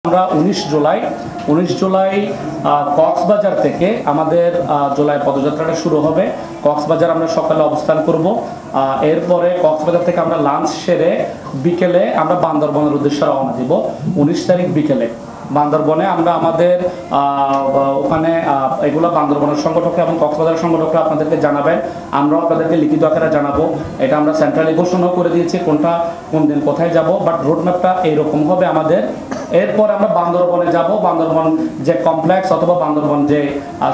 আমরা 19 জুলাই কক্সবাজার থেকে আমাদের জুলাই পদযাত্রাটা শুরু হবে। কক্সবাজার আমরা সকালে অবস্থান করব, এরপরে কক্সবাজার থেকে আমরা লাঞ্চ সেরে বিকেলে আমরা বান্দরবনের উদ্দেশ্যে রওনা দিব। 19 তারিখ বিকেলে বান্দরবনে আমরা আমাদের ওখানে এগুলো বান্দরবনের সংগঠক এবং কক্সবাজার সংগঠকরা আপনাদেরকে জানাবেন, আমরাও আপনাদেরকে লিখিত আকারে জানাবো। এটা আমরা সেন্ট্রালি ঘোষণা করে দিয়েছি কোনটা কোন দিন কোথায় যাব, বাট রোডম্যাপটা এইরকম হবে আমাদের। এরপর আমরা বান্দরবনে যাব, বান্দরবন যে কমপ্লেক্স অথবা বান্দরবন যে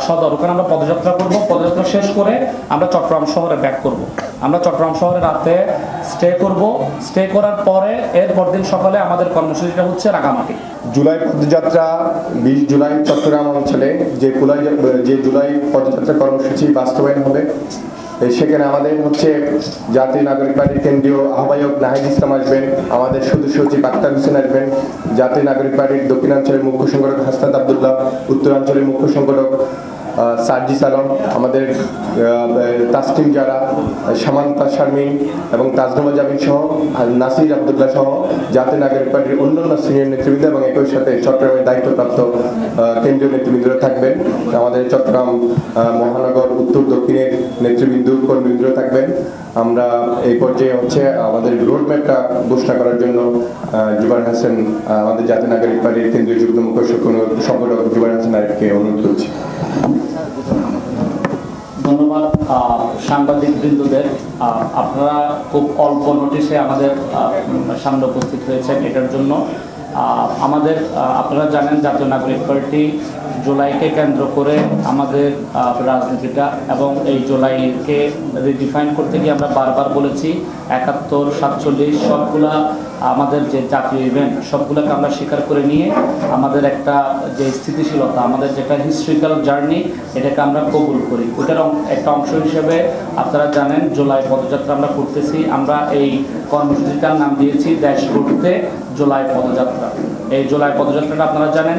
সদর, ওখানে আমরা পদযাত্রা করব। পদযাত্রা শেষ করে আমরা চট্টগ্রাম শহরে ব্যাক করব। আমরা চট্টগ্রাম শহরে রাতে স্টে করব। স্টে করার পরে এরপর দিন সকালে আমাদের কর্মসূচিটা হচ্ছে রাঙামাটি। জুলাই পদযাত্রা 20 জুলাই চট্টগ্রাম অঞ্চলে যে জুলাই পদযাত্রা কর্মসূচি বাস্তবায়ন হবে, সেখানে আমাদের হচ্ছে জাতীয় নাগরিক পার্টির কেন্দ্রীয় আহ্বায়ক নাহিদ ইসলাম আসবেন, আমাদের সদস্য সচিব আক্তার হোসেন আসবেন, জাতীয় নাগরিক পার্টির দক্ষিণাঞ্চলের মুখ্য সংগঠক হাসনাত আবদুল্লাহ, উত্তরাঞ্চলের মুখ্য সংগঠক সার্জিস আলম, আমাদের তাসটিম যারা, সামান্তা শারমিন এবং তাজনুমা জামিন সহ নাসির আবদুল্লাহ সহ জাতীয় নাগরিক পার্টির অন্যান্য সিনিয়র নেতৃবৃন্দ এবং একই সাথে চট্টগ্রামের দায়িত্বপ্রাপ্ত কেন্দ্রীয় নেতৃবৃন্দরা থাকবেন। আমাদের চট্টগ্রাম মহানগর উত্তর দক্ষিণের নেতৃবৃন্দ কর্মীবৃন্দ থাকবেন। আমরা এই পর্যায়ে হচ্ছে আমাদের রোডম্যাপটা ঘোষণা করার জন্য জুবায়ের হোসেন, আমাদের জাতীয় নাগরিক পার্টির কেন্দ্রীয় যুগ্ম মুখ্য সংগঠক জুবায়ের হোসেন আরিফকে অনুরোধ করছি। ধন্যবাদ সাংবাদিক বৃন্দদের, আপনারা খুব অল্প নোটিশে আমাদের সামনে উপস্থিত হয়েছেন। এটার জন্য আমাদের আপনারা জানেন জাতীয় নাগরিক পার্টি জুলাইকে কেন্দ্র করে আমাদের রাজনীতিটা এবং এই জুলাইকে রিডিফাইন করতে গিয়ে আমরা বারবার বলেছি 71, 47 সবগুলা আমাদের যে জাতীয় ইভেন্ট সবগুলোকে আমরা স্বীকার করে নিয়ে আমাদের একটা যে স্থিতিশীলতা, আমাদের যেটা হিস্ট্রিক্যাল জার্নি, এটাকে আমরা কবুল করি। ওটার একটা অংশ হিসেবে আপনারা জানেন জুলাই পদযাত্রা আমরা করতেছি। আমরা এই কর্মসূচিটার নাম দিয়েছি দেশ গড়তে জুলাই পদযাত্রা। এই জুলাই পদযাত্রাটা আপনারা জানেন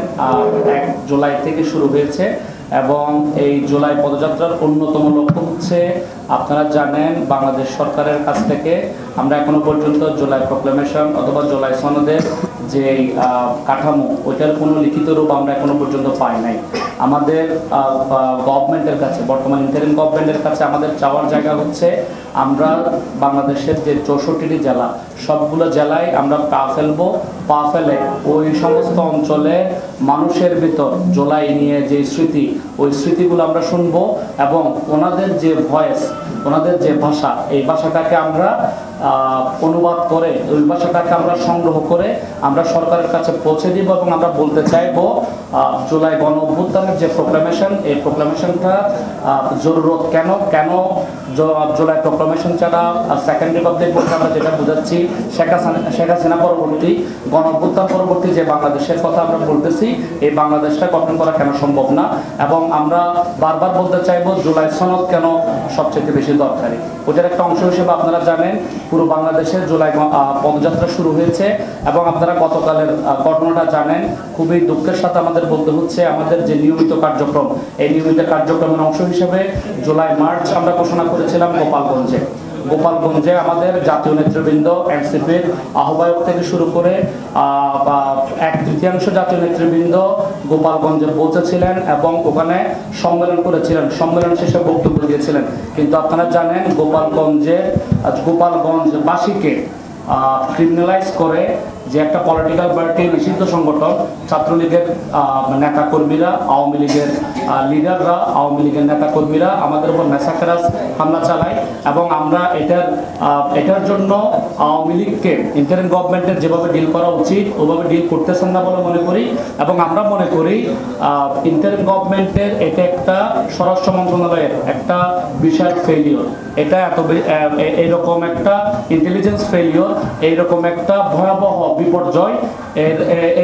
1 জুলাই থেকে শুরু হয়েছে এবং এই জুলাই পদযাত্রার অন্যতম লক্ষ্য হচ্ছে, আপনারা জানেন বাংলাদেশ সরকারের কাছ থেকে আমরা এখনো পর্যন্ত জুলাই প্রক্লেমেশন অথবা জুলাই সনদের যে কাঠামো, ওইটার কোনো লিখিত রূপ আমরা এখনো পর্যন্ত পাই নাই। আমাদের গভর্নমেন্টের কাছে, বর্তমান ইন্টারিম গভর্নমেন্টের কাছে আমাদের চাওয়ার জায়গা হচ্ছে, আমরা বাংলাদেশের যে 64টি জেলা, সবগুলো জেলায় আমরা পা ফেলে ওই সমস্ত অঞ্চলে মানুষের ভিতর জুলাই নিয়ে যে স্মৃতি, ওই স্মৃতিগুলো আমরা শুনবো এবং ওনাদের যে ভয়েস, ওনাদের যে ভাষা, এই ভাষাটাকে আমরা অনুবাদ করে, ওই ভাষাটাকে আমরা সংগ্রহ করে আমরা সরকারের কাছে পৌঁছে দিব এবং আমরা বলতে চাইবো জুলাই গণ অভ্যুত্থানের যে প্রোক্লামেশন, এই প্রোক্লামেশনটা জরুরত কেন জুলাই প্রোক্লামেশন ছাড়া সেকেন্ড রিপাবলিক বলতে আমরা যেটা বুঝাচ্ছি শেখ হাসিনা পরবর্তী গণ অভ্যুত্থান পরবর্তী যে বাংলাদেশের কথা আমরা বলতেছি, এই বাংলাদেশটা গঠন করা কেন সম্ভব না, এবং আমরা বারবার বলতে চাইবো জুলাই সনদ কেন সবচেয়ে বেশি দরকারি। ওটার একটা অংশ হিসেবে আপনারা জানেন পুরো বাংলাদেশের জুলাই পদযাত্রা শুরু হয়েছে এবং আপনারা গতকালের ঘটনাটা জানেন। খুবই দুঃখের সাথে আমাদের বলতে হচ্ছে, আমাদের যে নিয়মিত কার্যক্রম, এই নিয়মিত কার্যক্রমের অংশ হিসেবে জুলাই মার্চ আমরা ঘোষণা করেছিলাম গোপালগঞ্জে আমাদের জাতীয় নেতৃবৃন্দ, এনসিপির আহ্বায়ক থেকে শুরু করে 1/3 জাতীয় নেতৃবৃন্দ গোপালগঞ্জে পৌঁছেছিলেন এবং ওখানে সম্মেলন করেছিলেন, সম্মেলন শেষে বক্তব্য দিয়েছিলেন। কিন্তু আপনারা জানেন গোপালগঞ্জবাসীকে ক্রিমিনালাইজ করে যে একটা পলিটিক্যাল পার্টি নিষিদ্ধ সংগঠন ছাত্রলীগের নেতাকর্মীরা, আওয়ামী লীগের লিডাররা, আওয়ামী লীগের নেতাকর্মীরা আমাদের উপর ম্যাসাকারাস হামলা চালায় এবং আমরা এটার জন্য আওয়ামী লীগকে ইন্টারিম গভর্নমেন্টের যেভাবে ডিল করা উচিত ওভাবে ডিল করতেছেন না বলে মনে করি। এবং আমরা মনে করি ইন্টারিম গভর্নমেন্টের এটা একটা স্বরাষ্ট্র মন্ত্রণালয়ের একটা বিশাল ফেলিওর, এটা এইরকম একটা ইন্টেলিজেন্স ফেলিওর, এইরকম একটা ভয়াবহ বিপর্যয়,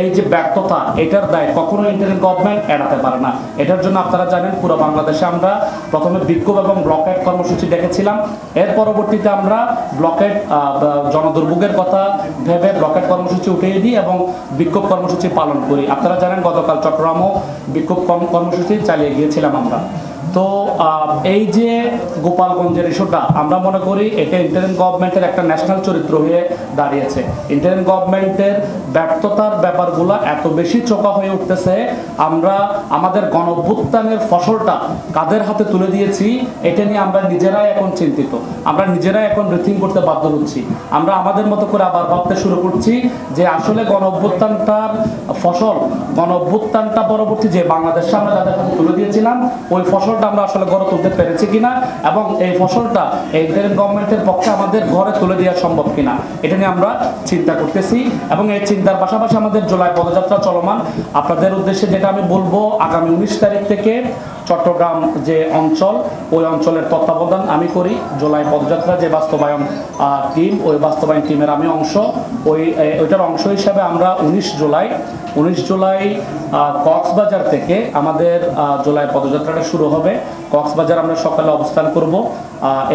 এই যে ব্যর্থতা, এটার দায় কখনো ইন্টারিম গভর্নমেন্ট এড়াতে পারে না। এটার জন্য আপনারা জানেন পুরো বাংলাদেশে আমরা প্রথমে বিক্ষোভ এবং ব্লকেট কর্মসূচি দেখেছিলাম, এর পরবর্তীতে আমরা ব্লকেট জনদুর্ভোগের কথা ভেবে ব্লকেট কর্মসূচি উঠিয়ে দিই এবং বিক্ষোভ কর্মসূচি পালন করি। আপনারা জানেন গতকাল চট্টগ্রামও বিক্ষোভ কর্মসূচি চালিয়ে গিয়েছিলাম আমরা। তো এই যে গোপালগঞ্জের ইস্যুটা আমরা মনে করি এটা ইন্টারিম গভর্নমেন্টের একটা ন্যাশনাল চরিত্র হয়ে দাঁড়িয়েছে। ইন্টারিম গভর্নমেন্টের ব্যর্থতার ব্যাপারগুলো এত বেশি চোখা হয়ে উঠতেছে, আমরা আমাদের গণঅভ্যুত্থানের ফসলটা কাদের হাতে তুলে দিয়েছি এটা নিয়ে আমরা নিজেরাই এখন চিন্তিত, আমরা নিজেরাই এখন রিথিং করতে বাধ্য হচ্ছি। আমরা আমাদের মতো করে আবার ভাবতে শুরু করছি যে আসলে গণঅভ্যুত্থানটার ফসল, গণঅভ্যুত্থানটা পরবর্তী যে বাংলাদেশে আমরা যাদের হাতে তুলে দিয়েছিলাম ওই ফসলটা আমরা আসলে গড়ে তুলতে পেরেছি কিনা, এবং এই ফসলটা এই ইন্টারিম গভর্নমেন্টের পক্ষে আমাদের ঘরে তুলে দেওয়া সম্ভব কিনা এটা নিয়ে আমরা চিন্তা করতেছি। এবং এই চিন্তার পাশাপাশি আমাদের জুলাই পদযাত্রা চলমান। আপনাদের উদ্দেশ্যে যেটা আমি বলবো, আগামী 19 তারিখ থেকে চট্টগ্রাম যে অঞ্চল, ওই অঞ্চলের তত্ত্বাবধান আমি করি। জুলাই পদযাত্রা যে বাস্তবায়ন টিম, ওই বাস্তবায়ন টিমের আমি অংশ। ওইটার অংশ হিসাবে আমরা 19 জুলাই কক্সবাজার থেকে আমাদের জুলাই পদযাত্রাটা শুরু হবে। কক্সবাজার আমরা সকালে অবস্থান করব,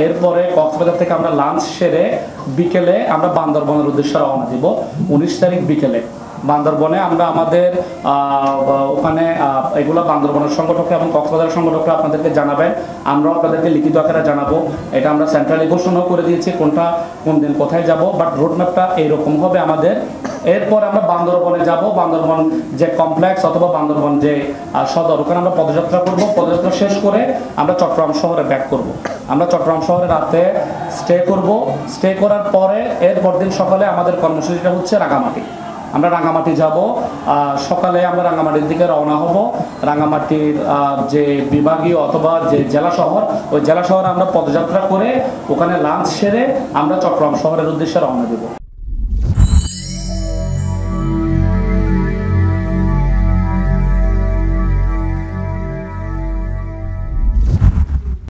এরপরে কক্সবাজার থেকে আমরা লাঞ্চ সেরে বিকেলে আমরা বান্দরবনের উদ্দেশ্যে রওনা দিব। 19 তারিখ বিকেলে বান্দরবনে আমরা আমাদের ওখানে এগুলো বান্দরবনের সংগঠক এবং কক্সবাজারের সংগঠকরা আপনাদেরকে জানাবেন, আমরাও আপনাদেরকে লিখিত আকারে জানাবো। এটা আমরা সেন্ট্রালি ঘোষণাও করে দিয়েছি কোনটা কোন দিন কোথায় যাব, বাট রোডম্যাপটা এইরকম হবে আমাদের। এরপর আমরা বান্দরবনে যাব, বান্দরবন যে কমপ্লেক্স অথবা বান্দরবন যে সদর, ওখানে আমরা পদযাত্রা করব। পদযাত্রা শেষ করে আমরা চট্টগ্রাম শহরে ব্যাক করব। আমরা চট্টগ্রাম শহরে রাতে স্টে করব। স্টে করার পরে এরপর দিন সকালে আমাদের কর্মসূচিটা হচ্ছে রাঙামাটি। আমরা রাঙামাটি যাব, সকালে আমরা রাঙামাটির দিকে রওনা হব। রাঙামাটির যে বিভাগীয় অথবা যে জেলা শহর, ওই জেলা শহরে আমরা পদযাত্রা করে ওখানে লাঞ্চ সেরে আমরা চট্টগ্রাম শহরের উদ্দেশ্যে রওনা দেব।